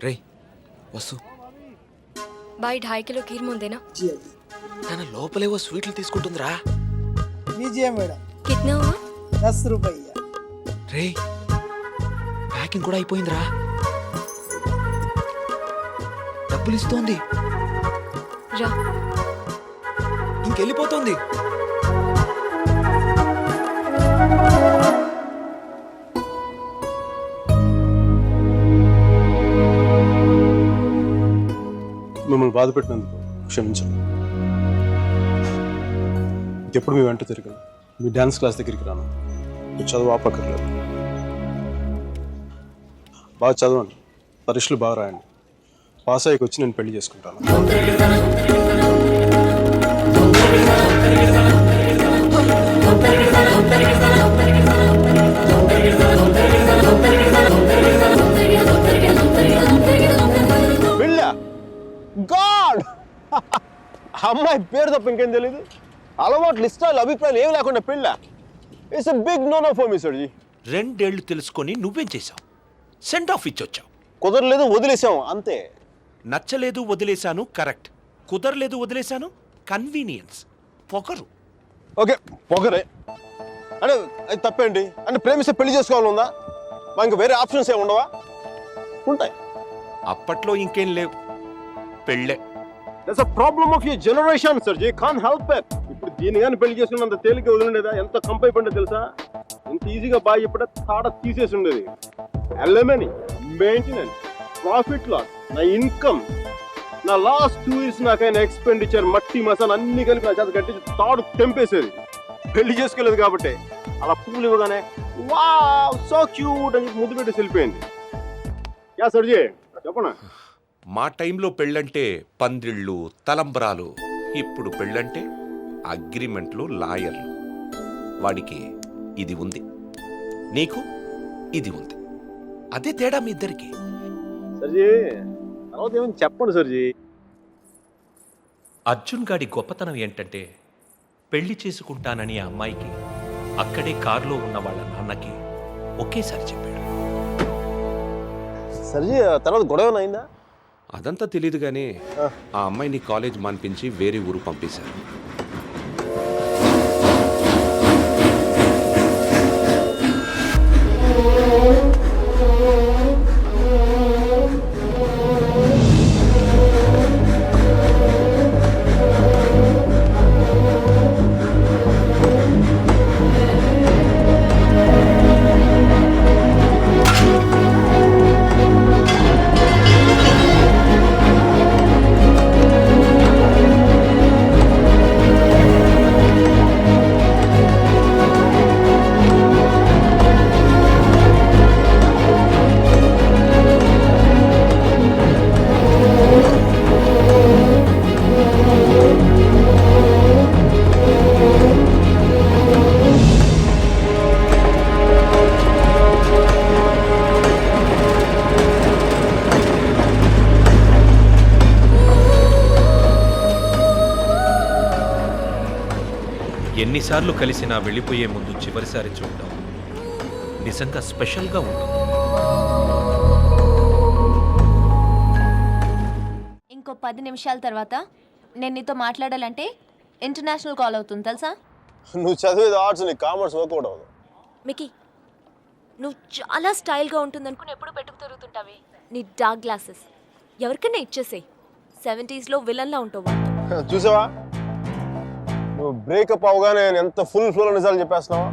రే వసు भाई 2.5 किलो खीर मुंह देना। తన లోపలేవో స్వీట్లు తీసుకుంటుందిరా. लीजिए मैडम, कितना हुआ? 10 रुपया। రే ప్యాకింగ్ కూడా అయిపోయిందిరా. డబ్బులు ఇస్తోంది, जा ఇంకెళ్ళిపోతోంది. మిమ్మల్ని బాధ పెట్టినందుకు క్షమించండి. ఇంకెప్పుడు మీ వెంట తిరగను, మీ డ్యాన్స్ క్లాస్ దగ్గరికి రాను. మీ చదువు ఆపక్కర్లేదు. బాగా చదవండి, పరీక్షలు బాగా రాయండి. పాస్ అయ్యకి వచ్చి నేను పెళ్లి చేసుకుంటాను. గాడ్ అమ్మాయి పేరు తప్ప ఇంకేం తెలీదు. అలవాట్లు ఇష్టాలు అభిప్రాయాలు ఏమి లేకుండా పెళ్ళ. It's a big no no for me సర్జీ. 2 ఏళ్ళు తెలుసుకొని నువ్వేం చేశావు? Send off ఇచ్చొచ్చావు. కుదరలేదు, వదిలేసాం అంతే. నచ్చలేదు వదిలేశాను, కరెక్ట్. కుదరలేదు వదిలేశాను, కన్వీనియన్స్. పొగరు. ఓకే పొగరే అంటే అది తప్పేంటి? అంటే ప్రేమిస్తే పెళ్లి చేసుకోవాలని ఉందా? మా ఇంకా వేరే ఆప్షన్స్ ఏమి ఉండవా? ఉంటాయి. అప్పట్లో ఇంకేం లేవు, పెళ్ళే. That's a problem of your generation సర్జీ. Can't help it. ఇప్పుడు దీని కానీ పెళ్లి చేసుకున్నంత తేలిక వదిలిండేదా? ఎంత కంపై పడ్డా తెలుసా? ఎంత ఈజీగా బాగా చెప్పడా తాడ తీసేసి ఉండేది. ఎల్ఎంఎని, మెయింటెనెన్స్, ప్రాఫిట్ లాస్, నా ఇన్కమ్, నా లాస్ట్ 2 years నాకైనా ఎక్స్పెండిచర్, మట్టి మసాలా అన్ని కలిపి నా చేత కట్టి తాడు తెంపేసేది. పెళ్లి చేసుకోలేదు కాబట్టి అలా పువ్వులు ఇవ్వగానే వావ్ సో క్యూట్ అని ముద్దు పెట్టి వెళ్ళిపోయింది. యా సర్జీ చెప్పనా? మా టైంలో పెళ్ళంటే పందిళ్ళు, తలంబరాలు. ఇప్పుడు పెళ్ళంటే అగ్రిమెంట్లు, లాయర్లు. వాడికి ఇది ఉంది, నీకు ఇది ఉంది. అదే తేడా మీ ఇద్దరికి. సర్జీ తర్వాత ఏమని చెప్పండి సర్జీ. అర్జున్ గాడి గొప్పతనం ఏంటంటే పెళ్లి చేసుకుంటానని ఆ అమ్మాయికి అక్కడే కారులో ఉన్న వాళ్ళ నాన్నకి ఒకేసారి చెప్పాడు. సర్జీ తర్వాత గొడవ అయిందా? అదంతా తెలీదు కానీ ఆ అమ్మాయిని కాలేజ్ మాన్పించి వేరే ఊరు పంపేశారు. ఎన్నిసార్లు కలిసినా వెళ్ళిపోయే ముందు చివరిసారి చూడటం నిజంగా స్పెషల్గా ఉంటుంది. ఇంకో 10 నిమిషాల తర్వాత నేను నీతో మాట్లాడాలంటే ఇంటర్నేషనల్ కాల్ అవుతుంది తెలుసా? నువ్వు చదివేది ఆర్ట్స్, నీ కామర్స్ వర్కౌట్ అవ్వదు. మికీ, నువ్వు చాలా స్టైల్గా ఉంటుందనుకుని ఎప్పుడు పెట్టుకు తిరుగుతుంటావే నీ డార్క్ గ్లాసెస్. ఎవరికైనా ఇచ్చేసేయ్. 70s విలన్లా ఉంటావు. చూసావా నువ్వు బ్రేకప్ అవగానే ఎంత ఫుల్ ఫ్లో నిజాలు చెప్పేస్తున్నావా?